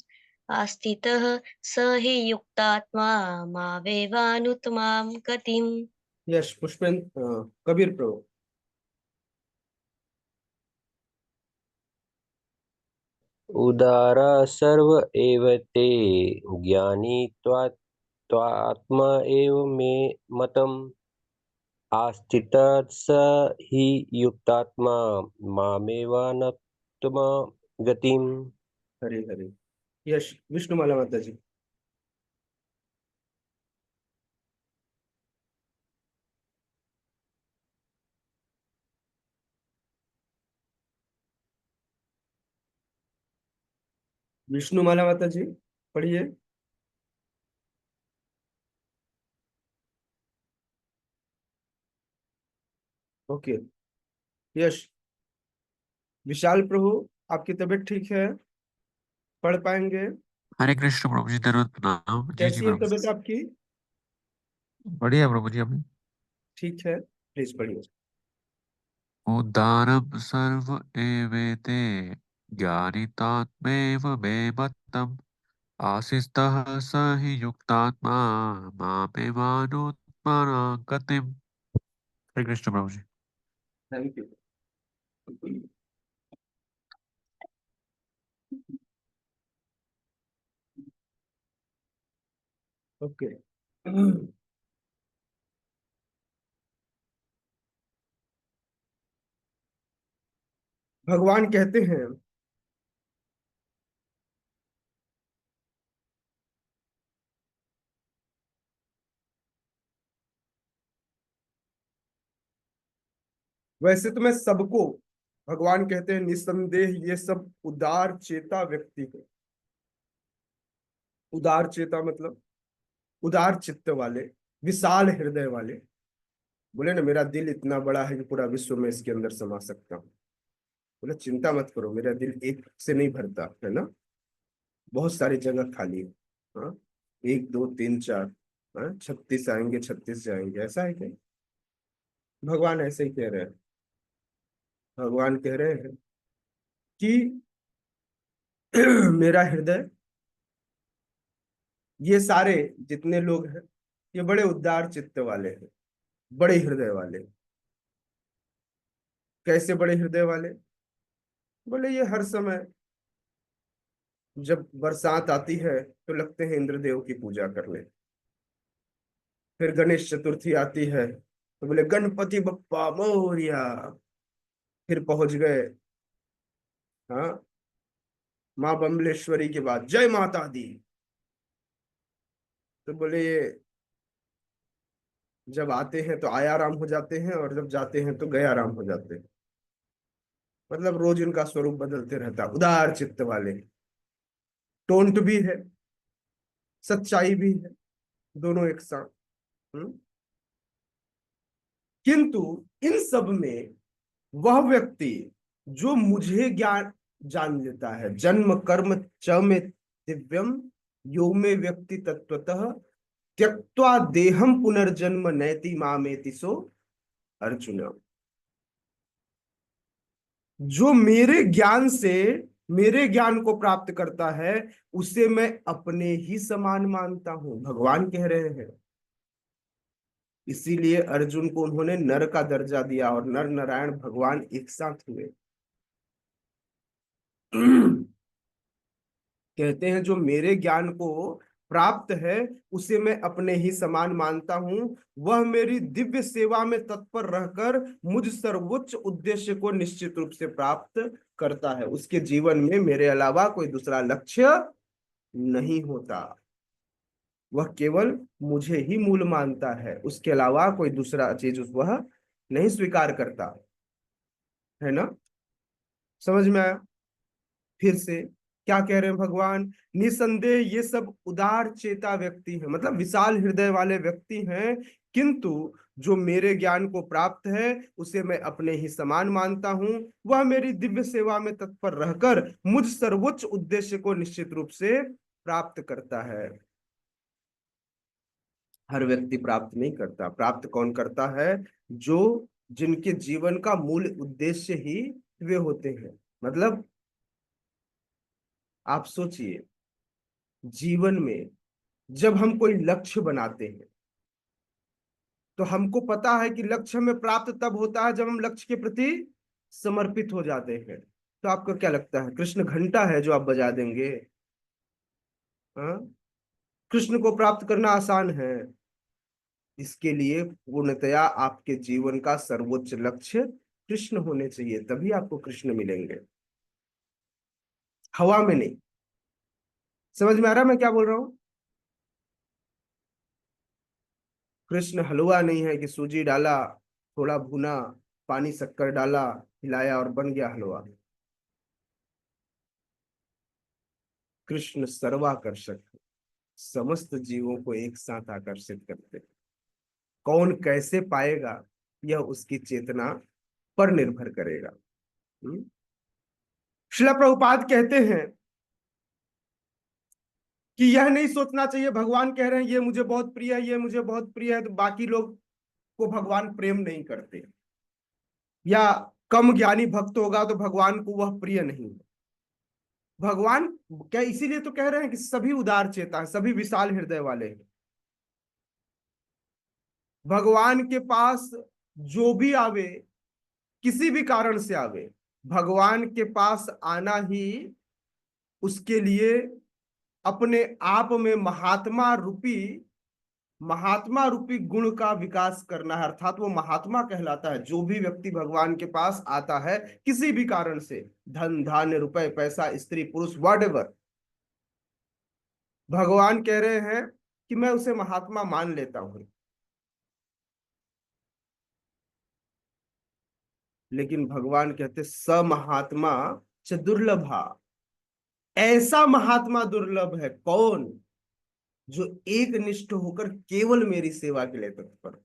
आस्थितः स हि युक्तात्मा मावेवानुत्तमां गतिम्। यश पुष्पेंद्र कबीर प्रभु। उदारा सर्व एवते ज्ञानी त्वात्म एव मे मतम् आस्थितः स हि युक्तात्मा मामेवानुत्तमां गतिम्। हरे हरे। यश विष्णुमाला माता जी। विष्णुमाला माता जी पढ़िए। ओके। यश विशाल प्रभु आपकी तबीयत ठीक है? पढ़ पाएंगे? हरे कृष्ण प्रभु जी, दरबार प्रणाम। जी जी कैसी है प्रभु तबीयत जी। आपकी? बढ़िया प्रभु जी। अभी ठीक है, प्लीज पढ़िए। उदारम सर्व एवेते ज्ञानितात्मेव मे मतम् आसिस्तः स हि युक्तात्मा मामेवानुत्तमां गतिम्। हरे कृष्ण प्रभु जी। Thank you. ओके। भगवान कहते हैं वैसे तो मैं सबको, भगवान कहते हैं निस्संदेह ये सब उदार चेता व्यक्ति है। उदार चेता मतलब उदार चित्त वाले, विशाल हृदय वाले। बोले ना मेरा दिल इतना बड़ा है कि पूरा विश्व में इसके अंदर समा सकता हूँ। बोले चिंता मत करो, मेरा दिल एक से नहीं भरता है ना, बहुत सारी जगह खाली है। हाँ, एक दो तीन चार, हाँ 36 आएंगे 36 जाएंगे, ऐसा है क्या? भगवान ऐसे ही कह रहे हैं। भगवान कह रहे हैं कि मेरा हृदय, ये सारे जितने लोग हैं ये बड़े उदार चित्त वाले हैं। बड़े हृदय वाले। कैसे बड़े हृदय वाले? बोले ये हर समय जब बरसात आती है तो लगते हैं इंद्रदेव की पूजा करने। फिर गणेश चतुर्थी आती है तो बोले गणपति बप्पा मोरिया। फिर पहुंच गए, हाँ, माँ बमलेश्वरी के बाद जय माता दी। तो बोले ये जब आते हैं तो आया राम हो जाते हैं और जब जाते हैं तो गया राम हो जाते हैं। मतलब रोज इनका स्वरूप बदलते रहता। उदार चित्त वाले, टोंट भी है, सच्चाई भी है, दोनों एक साथ। किंतु इन सब में वह व्यक्ति जो मुझे ज्ञान जान लेता है, जन्म कर्म च में दिव्यम यो में व्यक्ति तत्वतः त्यक्त्वा देहम पुनर्जन्म नैति मामेति सो अर्जुन। जो मेरे ज्ञान से मेरे ज्ञान को प्राप्त करता है उसे मैं अपने ही समान मानता हूं, भगवान कह रहे हैं। इसीलिए अर्जुन को उन्होंने नर का दर्जा दिया और नर नारायण भगवान एक साथ हुए। कहते हैं जो मेरे ज्ञान को प्राप्त है उसे मैं अपने ही समान मानता हूं, वह मेरी दिव्य सेवा में तत्पर रहकर मुझ सर्वोच्च उद्देश्य को निश्चित रूप से प्राप्त करता है। उसके जीवन में मेरे अलावा कोई दूसरा लक्ष्य नहीं होता। वह केवल मुझे ही मूल मानता है, उसके अलावा कोई दूसरा चीज वह नहीं स्वीकार करता है। ना, समझ में आया? फिर से क्या कह रहे हैं भगवान? निसंदेह ये सब उदार चेता व्यक्ति हैं, मतलब विशाल हृदय वाले व्यक्ति हैं, किंतु जो मेरे ज्ञान को प्राप्त है उसे मैं अपने ही समान मानता हूं। वह मेरी दिव्य सेवा में तत्पर रहकर मुझ सर्वोच्च उद्देश्य को निश्चित रूप से प्राप्त करता है। हर व्यक्ति प्राप्त नहीं करता। प्राप्त कौन करता है? जो जिनके जीवन का मूल उद्देश्य ही वे होते हैं। मतलब आप सोचिए, जीवन में जब हम कोई लक्ष्य बनाते हैं तो हमको पता है कि लक्ष्य हमें प्राप्त तब होता है जब हम लक्ष्य के प्रति समर्पित हो जाते हैं। तो आपको क्या लगता है कृष्ण घंटा है जो आप बजा देंगे? हाँ, कृष्ण को प्राप्त करना आसान है। इसके लिए पूर्णतया आपके जीवन का सर्वोच्च लक्ष्य कृष्ण होने चाहिए, तभी आपको कृष्ण मिलेंगे, हवा में नहीं। समझ में आ रहा मैं क्या बोल रहा हूं? कृष्ण हलवा नहीं है कि सूजी डाला, थोड़ा भुना, पानी शक्कर डाला, हिलाया और बन गया हलवा। कृष्ण सर्वाकर्षक, समस्त जीवों को एक साथ आकर्षित करते। कौन कैसे पाएगा यह उसकी चेतना पर निर्भर करेगा। श्रील प्रभुपाद कहते हैं कि यह नहीं सोचना चाहिए भगवान कह रहे हैं ये मुझे बहुत प्रिय है, ये मुझे बहुत प्रिय है, तो बाकी लोग को भगवान प्रेम नहीं करते, या कम ज्ञानी भक्त होगा तो भगवान को वह प्रिय नहीं है। भगवान क्या इसीलिए तो कह रहे हैं कि सभी उदार चेता है, सभी विशाल हृदय वाले हैं। भगवान के पास जो भी आवे, किसी भी कारण से आवे, भगवान के पास आना ही उसके लिए अपने आप में महात्मा रूपी गुण का विकास करना है। अर्थात वो महात्मा कहलाता है जो भी व्यक्ति भगवान के पास आता है किसी भी कारण से, धन धान्य रुपए पैसा स्त्री पुरुष व्हाटएवर, भगवान कह रहे हैं कि मैं उसे महात्मा मान लेता हूं। लेकिन भगवान कहते स महात्मा च दुर्लभा, ऐसा महात्मा दुर्लभ है कौन? जो एक निष्ठ होकर केवल मेरी सेवा के लिए तत्पर।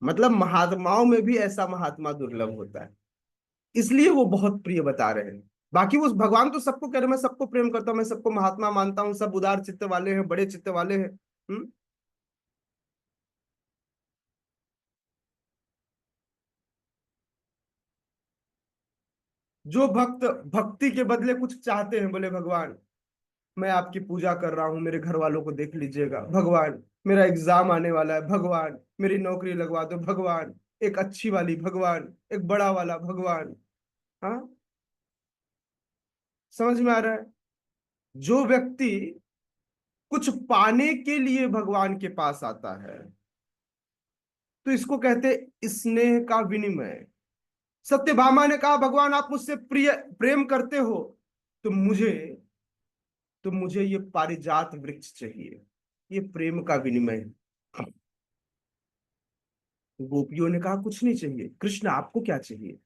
मतलब महात्माओं में भी ऐसा महात्मा दुर्लभ होता है, इसलिए वो बहुत प्रिय बता रहे हैं। बाकी वो भगवान तो सबको कह रहे हैं मैं सबको प्रेम करता हूं, मैं सबको महात्मा मानता हूं, सब उदार चित्त वाले हैं, बड़े चित्त वाले हैं। जो भक्त भक्ति के बदले कुछ चाहते हैं, बोले भगवान मैं आपकी पूजा कर रहा हूं, मेरे घर वालों को देख लीजिएगा, भगवान मेरा एग्जाम आने वाला है भगवान, मेरी नौकरी लगवा दो भगवान, एक अच्छी वाली भगवान, एक बड़ा वाला भगवान। हाँ, समझ में आ रहा है? जो व्यक्ति कुछ पाने के लिए भगवान के पास आता है तो इसको कहते स्नेह का विनिमय। सत्यभामा ने कहा भगवान आप मुझसे प्रेम करते हो तो मुझे ये पारिजात वृक्ष चाहिए, ये प्रेम का विनिमय है। गोपियों ने कहा कुछ नहीं चाहिए, कृष्ण आपको क्या चाहिए,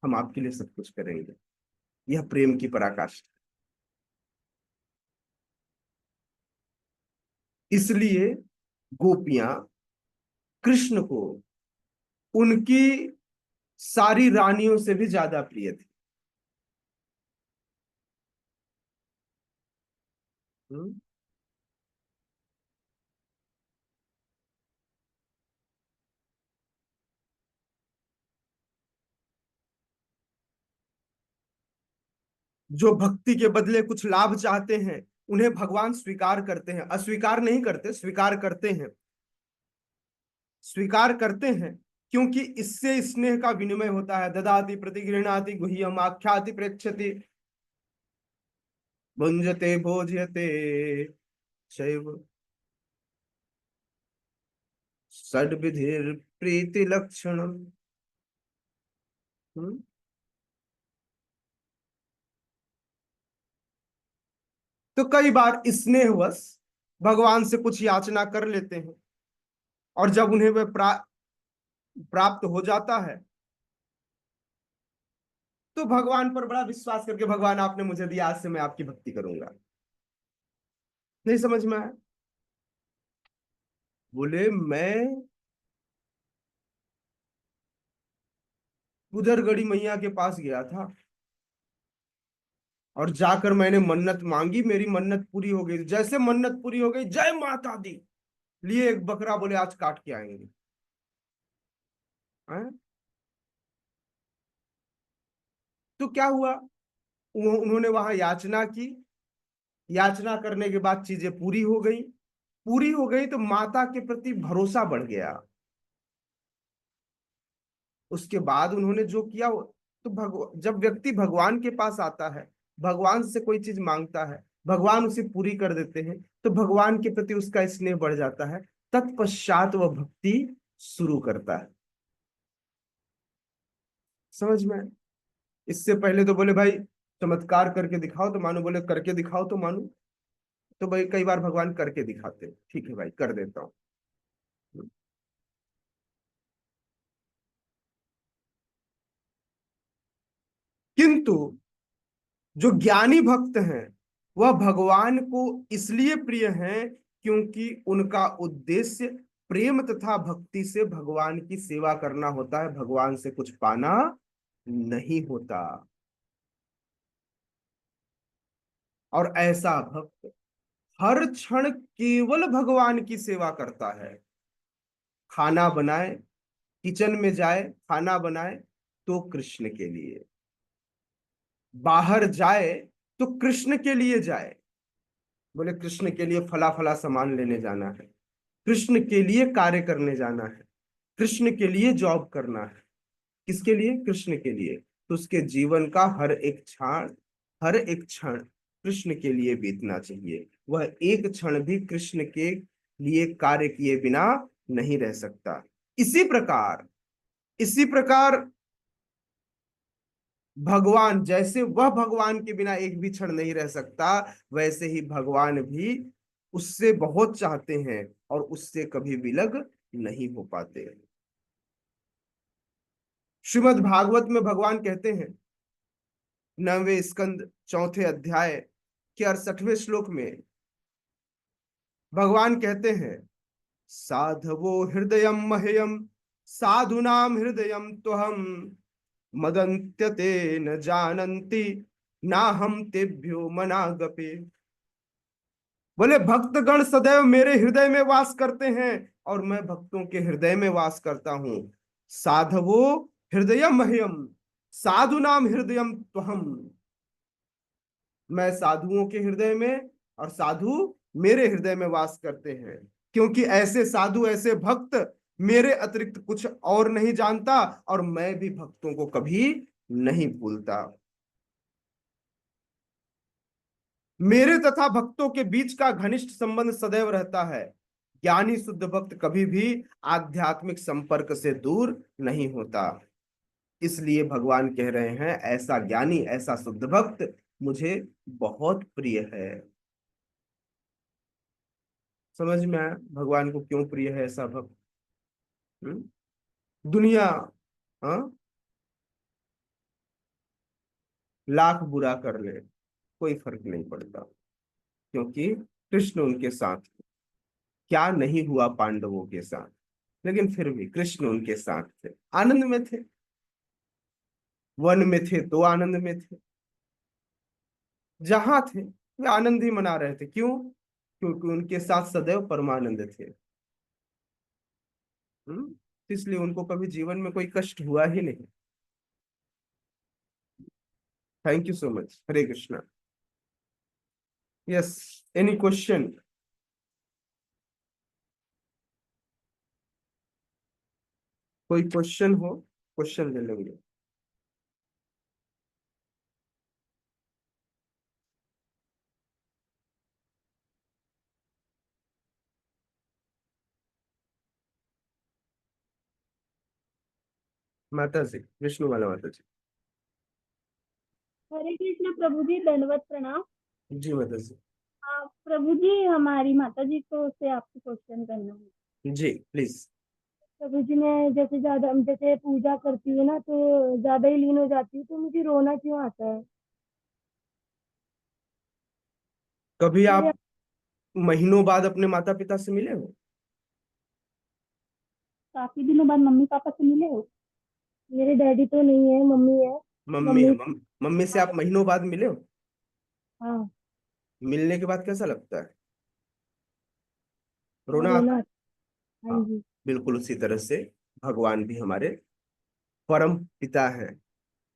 हम आपके लिए सब कुछ करेंगे। यह प्रेम की पराकाष्ठा। इसलिए गोपियां कृष्ण को उनकी सारी रानियों से भी ज्यादा प्रिय थी। जो भक्ति के बदले कुछ लाभ चाहते हैं उन्हें भगवान स्वीकार करते हैं, अस्वीकार नहीं करते, स्वीकार करते हैं। स्वीकार करते हैं क्योंकि इससे स्नेह का विनिमय होता है। ददाति प्रतिगृह्णाति गुह्यम आख्याति प्रेक्षति भुंजते भोज्यते शैव षड्विधिर प्रीति लक्षणम। तो कई बार स्नेहवश भगवान से कुछ याचना कर लेते हैं और जब उन्हें वह प्राप्त हो जाता है तो भगवान पर बड़ा विश्वास करके भगवान आपने मुझे दिया, आज से मैं आपकी भक्ति करूंगा। नहीं समझ में आया? बोले मैं उधर गड़ी मैया के पास गया था और जाकर मैंने मन्नत मांगी, मेरी मन्नत पूरी हो गई। जैसे मन्नत पूरी हो गई, जय माता दी, लिए एक बकरा, बोले आज काट के आएंगे। तो क्या हुआ, उन्होंने वहां याचना की, याचना करने के बाद चीजें पूरी हो गई। पूरी हो गई तो माता के प्रति भरोसा बढ़ गया। उसके बाद उन्होंने जो किया, तो जब व्यक्ति भगवान के पास आता है, भगवान से कोई चीज मांगता है, भगवान उसे पूरी कर देते हैं, तो भगवान के प्रति उसका स्नेह बढ़ जाता है। तत्पश्चात वह भक्ति शुरू करता है। समझ में? इससे पहले तो बोले भाई चमत्कार करके दिखाओ तो मानो, बोले करके दिखाओ तो मानो। तो भाई कई बार भगवान करके दिखाते, ठीक है भाई कर देता हूं। किंतु जो ज्ञानी भक्त हैं वह भगवान को इसलिए प्रिय हैं क्योंकि उनका उद्देश्य प्रेम तथा भक्ति से भगवान की सेवा करना होता है, भगवान से कुछ पाना नहीं होता। और ऐसा भक्त हर क्षण केवल भगवान की सेवा करता है। खाना बनाए, किचन में जाए, खाना बनाए तो कृष्ण के लिए, बाहर जाए तो कृष्ण के लिए जाए। बोले कृष्ण के लिए फला फला सामान लेने जाना है, कृष्ण के लिए कार्य करने जाना है, कृष्ण के लिए जॉब करना है। किसके लिए? कृष्ण के लिए। तो उसके जीवन का हर एक क्षण कृष्ण के लिए बीतना चाहिए। वह एक क्षण भी कृष्ण के लिए कार्य किए बिना नहीं रह सकता। इसी प्रकार भगवान, जैसे वह भगवान के बिना एक भी क्षण नहीं रह सकता, वैसे ही भगवान भी उससे बहुत चाहते हैं और उससे कभी विलग नहीं हो पाते। श्रीमद् भागवत में भगवान कहते हैं, 9वें स्कंद 4थे अध्याय के 68वें श्लोक में भगवान कहते हैं, साधवो हृदयम मह्यम साधुनाम हृदयम त्वहम मदन्त्यते न जानन्ति ना हम तेभ्यो मनागपे। बोले भक्तगण सदैव मेरे हृदय में वास करते हैं और मैं भक्तों के हृदय में वास करता हूं। साधवो हृदयम मह्यम साधुनाम हृदयम त्वहम, मैं साधुओं के हृदय में और साधु मेरे हृदय में वास करते हैं। क्योंकि ऐसे साधु, ऐसे भक्त मेरे अतिरिक्त कुछ और नहीं जानता, और मैं भी भक्तों को कभी नहीं भूलता। मेरे तथा भक्तों के बीच का घनिष्ठ संबंध सदैव रहता है। ज्ञानी शुद्ध भक्त कभी भी आध्यात्मिक संपर्क से दूर नहीं होता। इसलिए भगवान कह रहे हैं ऐसा ज्ञानी, ऐसा शुद्ध भक्त मुझे बहुत प्रिय है। समझ में आया भगवान को क्यों प्रिय है ऐसा भक्त? दुनिया हाँ लाख बुरा कर ले, कोई फर्क नहीं पड़ता, क्योंकि कृष्ण उनके साथ। क्या नहीं हुआ पांडवों के साथ, लेकिन फिर भी कृष्ण उनके साथ थे, आनंद में थे। वन में थे तो आनंद में थे, जहां थे वे आनंद ही मना रहे थे। क्यों? क्योंकि उनके साथ सदैव परमानंद थे। इसलिए उनको कभी जीवन में कोई कष्ट हुआ ही नहीं। Thank you so much. हरे कृष्णा। Yes, any question? कोई क्वेश्चन हो, क्वेश्चन ले लेंगे। माता जी, विष्णु वाला माता जी। हरे कृष्ण प्रभु जी, दंडवत प्रणाम। जी माता जी। प्रभु जी, हमारी माता जी को से आपको क्वेश्चन करना है। जी प्लीज। प्रभु जी, मैं जैसे पूजा करती हूँ ना, तो ज्यादा ही लीन हो जाती हूँ, तो मुझे रोना क्यों आता है? कभी आप महीनों बाद अपने माता पिता से मिले हो? काफी दिनों बाद मम्मी पापा से मिले हो? मेरे डैडी तो नहीं है, मम्मी है। मम्मी है। मम्मी से आप महीनों बाद मिले हो? हाँ। मिलने के बाद कैसा लगता है? रोना आता रोना। है? हाँ हाँ, जी। बिल्कुल उसी तरह से भगवान भी हमारे परम पिता है,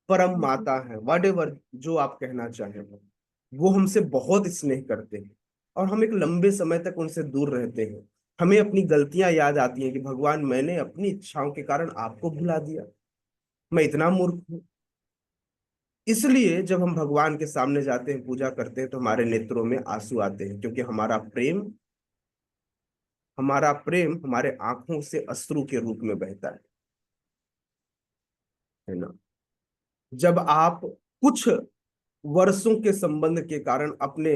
परम माता है, वॉट जो आप कहना चाहे वो हमसे बहुत स्नेह करते हैं, और हम एक लंबे समय तक उनसे दूर रहते हैं। हमें अपनी गलतियां याद आती हैं कि भगवान मैंने अपनी इच्छाओं के कारण आपको भुला दिया, मैं इतना मूर्ख हूं। इसलिए जब हम भगवान के सामने जाते हैं, पूजा करते हैं, तो हमारे नेत्रों में आंसू आते हैं, क्योंकि हमारा प्रेम हमारे आंखों से अश्रु के रूप में बहता है ना। जब आप कुछ वर्षों के संबंध के कारण अपनी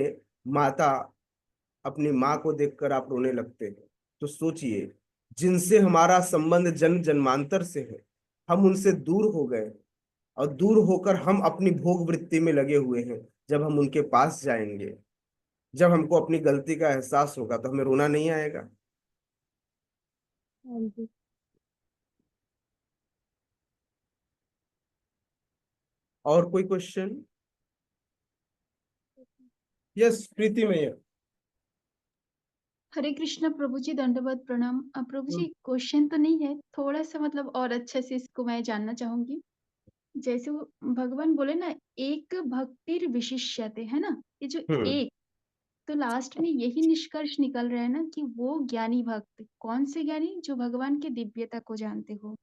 माँ को देखकर आप रोने लगते हैं, तो सोचिए जिनसे हमारा संबंध जन्म जन्मांतर से है, हम उनसे दूर हो गए, और दूर होकर हम अपनी भोग वृत्ति में लगे हुए हैं। जब हम उनके पास जाएंगे, जब हमको अपनी गलती का एहसास होगा, तो हमें रोना नहीं आएगा? हाँ जी। और कोई क्वेश्चन? यस प्रीति में। हरे कृष्ण प्रभु जी, दंडवत प्रणाम। प्रभु जी, क्वेश्चन तो नहीं है, थोड़ा सा मतलब और अच्छे से इसको मैं जानना चाहूंगी। जैसे वो भगवान बोले ना, एक भक्तिर विशिष्यते, है ना? ये जो एक, तो लास्ट में यही निष्कर्ष निकल रहा है ना कि वो ज्ञानी भक्त कौन से ज्ञानी? जो भगवान की दिव्यता को जानते हो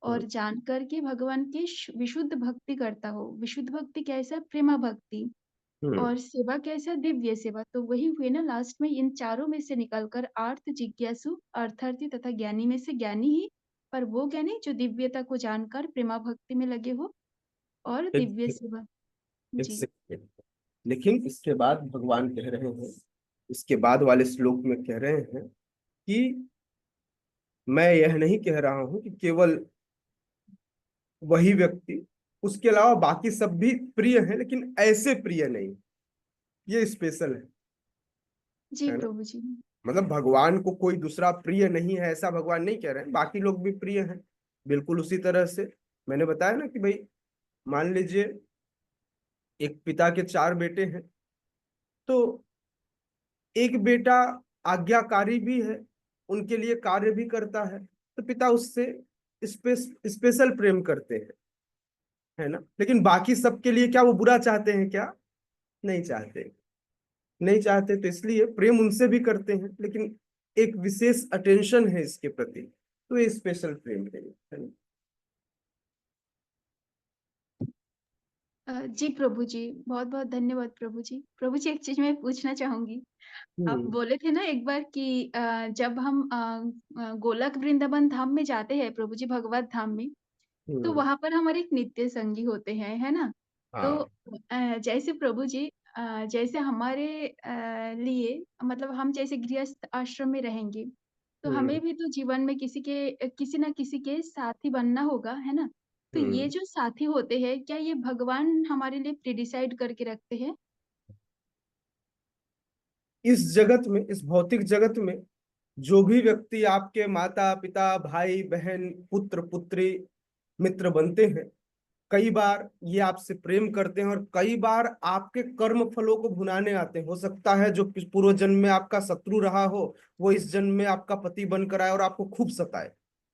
और जान करके भगवान की विशुद्ध भक्ति करता हो। विशुद्ध भक्ति कैसा? प्रेमा भक्ति। और सेवा कैसा? दिव्य सेवा। तो वही हुए ना लास्ट में, इन चारों में से निकलकर आर्थ जिज्ञासु, अर्थार्थी तथा ज्ञानी में से ज्ञानी ही, पर वो ज्ञानी जो दिव्यता को जानकर प्रेमा भक्ति में लगे हो और दिव्य सेवा। जी। लेकिन इसके बाद भगवान कह रहे हैं, इसके बाद वाले श्लोक में कह रहे हैं कि मैं यह नहीं कह रहा हूं कि केवल वही व्यक्ति, उसके अलावा बाकी सब भी प्रिय हैं, लेकिन ऐसे प्रिय नहीं, ये स्पेशल है। जी है ना? प्रभु जी। मतलब भगवान को कोई दूसरा प्रिय नहीं है ऐसा भगवान नहीं कह रहे हैं, बाकी लोग भी प्रिय हैं। बिल्कुल उसी तरह से मैंने बताया ना कि भाई मान लीजिए एक पिता के 4 बेटे हैं, तो एक बेटा आज्ञाकारी भी है, उनके लिए कार्य भी करता है, तो पिता उससे स्पेशल प्रेम करते हैं, है ना। लेकिन बाकी सबके लिए क्या वो बुरा चाहते हैं क्या? नहीं चाहते, नहीं चाहते। तो इसलिए प्रेम उनसे भी करते हैं, लेकिन एक विशेष अटेंशन है इसके प्रति, तो ये स्पेशल प्रेम है ना? जी प्रभु जी, बहुत बहुत धन्यवाद प्रभु जी। प्रभु जी, एक चीज मैं पूछना चाहूंगी। आप बोले थे ना एक बार कि जब हम गोलक वृंदावन धाम में जाते हैं प्रभु जी, भगवत धाम में, तो वहां पर हमारे एक नित्य संगी होते हैं, है ना? तो हाँ। जैसे प्रभु जी, जैसे हमारे लिए, मतलब हम जैसे गृहस्थ आश्रम में रहेंगे, तो हमें भी तो जीवन में किसी ना किसी के साथी बनना होगा, है ना? तो ये जो साथी होते हैं, क्या ये भगवान हमारे लिए प्रीडिसाइड करके रखते हैं? इस जगत में, इस भौतिक जगत में जो भी व्यक्ति आपके माता पिता भाई बहन पुत्र पुत्री मित्र बनते हैं, कई बार ये आपसे प्रेम करते हैं और कई बार आपके कर्म फलों को भुनाने आते हैं। हो सकता है जो पूर्व जन्म में आपका शत्रु रहा हो, वो इस जन्म में आपका पति बनकर आए और आपको खूब सताए,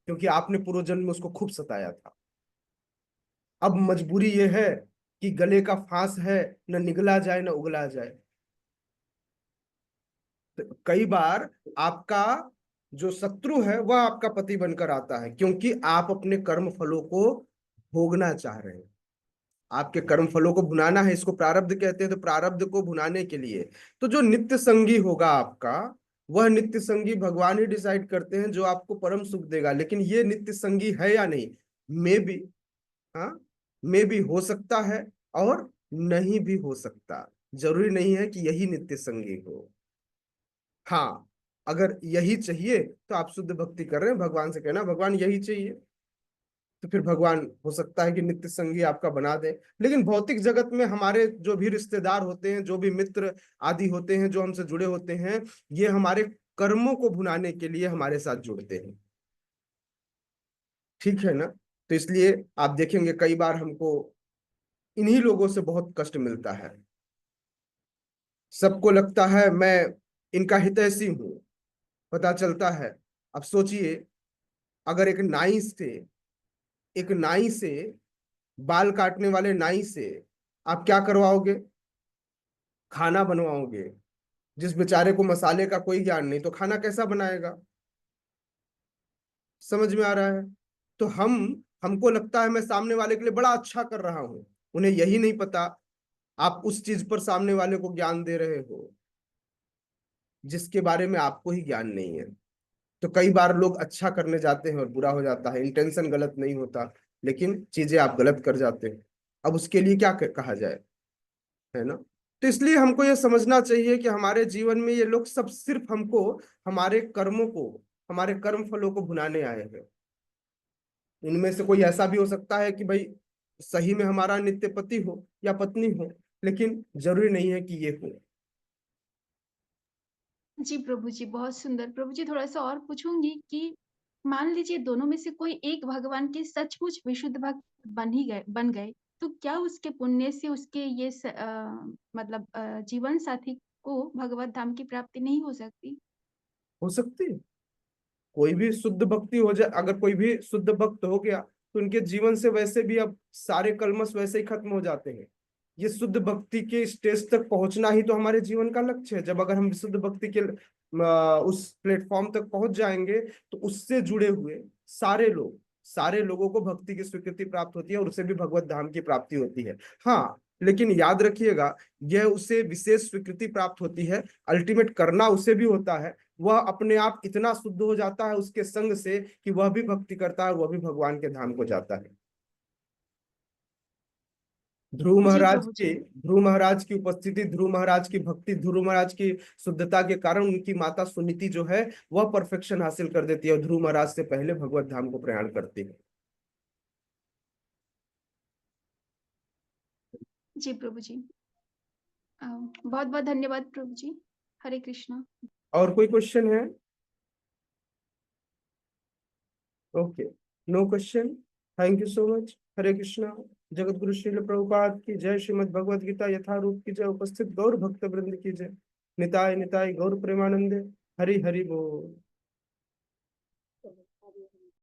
क्योंकि आपने पूर्व जन्म में उसको खूब सताया था। अब मजबूरी ये है कि गले का फांस है, न निगला जाए न उगला जाए। तो कई बार आपका जो शत्रु है वह आपका पति बनकर आता है, क्योंकि आप अपने कर्म फलों को भोगना चाह रहे हैं। आपके कर्म फलों को भुनाना है, इसको प्रारब्ध कहते हैं। तो प्रारब्ध को भुनाने के लिए तो जो नित्य संगी होगा आपका, वह नित्य संगी भगवान ही डिसाइड करते हैं जो आपको परम सुख देगा। लेकिन ये नित्य संगी है या नहीं, मे भी, हाँ, मे भी हो सकता है और नहीं भी हो सकता। जरूरी नहीं है कि यही नित्य संगी हो। हाँ, अगर यही चाहिए तो आप शुद्ध भक्ति कर रहे हैं, भगवान से कहना भगवान यही चाहिए, तो फिर भगवान हो सकता है कि नित्य संगी आपका बना दे। लेकिन भौतिक जगत में हमारे जो भी रिश्तेदार होते हैं, जो भी मित्र आदि होते हैं, जो हमसे जुड़े होते हैं, ये हमारे कर्मों को भुनाने के लिए हमारे साथ जुड़ते हैं। ठीक है ना? तो इसलिए आप देखेंगे कई बार हमको इन्हीं लोगों से बहुत कष्ट मिलता है। सबको लगता है मैं इनका हितैषी हूं, पता चलता है। अब सोचिए, अगर एक नाई से बाल काटने वाले नाई से आप क्या करवाओगे? खाना बनवाओगे। जिस बेचारे को मसाले का कोई ज्ञान नहीं, तो खाना कैसा बनाएगा? समझ में आ रहा है? तो हमको लगता है मैं सामने वाले के लिए बड़ा अच्छा कर रहा हूं, उन्हें यही नहीं पता आप उस चीज पर सामने वाले को ज्ञान दे रहे हो जिसके बारे में आपको ही ज्ञान नहीं है। तो कई बार लोग अच्छा करने जाते हैं और बुरा हो जाता है। इंटेंशन गलत नहीं होता, लेकिन चीजें आप गलत कर जाते हैं। अब उसके लिए क्या कहा जाए, है ना? तो इसलिए हमको ये समझना चाहिए कि हमारे जीवन में ये लोग सब सिर्फ हमको हमारे कर्मों को, हमारे कर्म फलों को भुनाने आए हैं। इनमें से कोई ऐसा भी हो सकता है कि भाई सही में हमारा नित्य पति हो या पत्नी हो, लेकिन जरूरी नहीं है कि ये हो। जी प्रभु जी, बहुत सुंदर। प्रभु जी, थोड़ा सा और पूछूंगी कि मान लीजिए दोनों में से कोई एक भगवान के सचमुच विशुद्ध भक्त बन गए, तो क्या उसके पुण्य से उसके मतलब जीवन साथी को भगवत धाम की प्राप्ति नहीं हो सकती? हो सकती है। कोई भी शुद्ध भक्ति हो जाए, अगर कोई भी शुद्ध भक्त हो गया तो उनके जीवन से वैसे भी अब सारे कलमश वैसे ही खत्म हो जाते हैं। ये शुद्ध भक्ति के स्टेज तक पहुंचना ही तो हमारे जीवन का लक्ष्य है। जब अगर हम शुद्ध भक्ति के उस प्लेटफॉर्म तक पहुंच जाएंगे तो उससे जुड़े हुए सारे लोगों को भक्ति की स्वीकृति प्राप्त होती है और उसे भी भगवत धाम की प्राप्ति होती है। हाँ, लेकिन याद रखिएगा, यह उसे विशेष स्वीकृति प्राप्त होती है, अल्टीमेट करना उसे भी होता है। वह अपने आप इतना शुद्ध हो जाता है उसके संग से कि वह भी भक्ति करता है, वह भी भगवान के धाम को जाता है। ध्रुव जी महाराज प्रभु के जी। ध्रुव महाराज की उपस्थिति, ध्रुव महाराज की भक्ति, ध्रुव महाराज की शुद्धता के कारण उनकी माता सुनीति जो है वह परफेक्शन हासिल कर देती है और ध्रुव महाराज से पहले भगवत धाम को प्रयाण करती है। जी प्रभु जी, बहुत बहुत धन्यवाद प्रभु जी। हरे कृष्णा। और कोई क्वेश्चन है? Okay, no question. Thank you so much. हरे कृष्णा। जगत गुरु श्रील प्रभुपाद की जय। श्रीमद् भगवद गीता यथारूप की जय। उपस्थित गौर भक्त वृंद की जय। निताय निताय गौर प्रेमानंदे। हरि हरि बोल।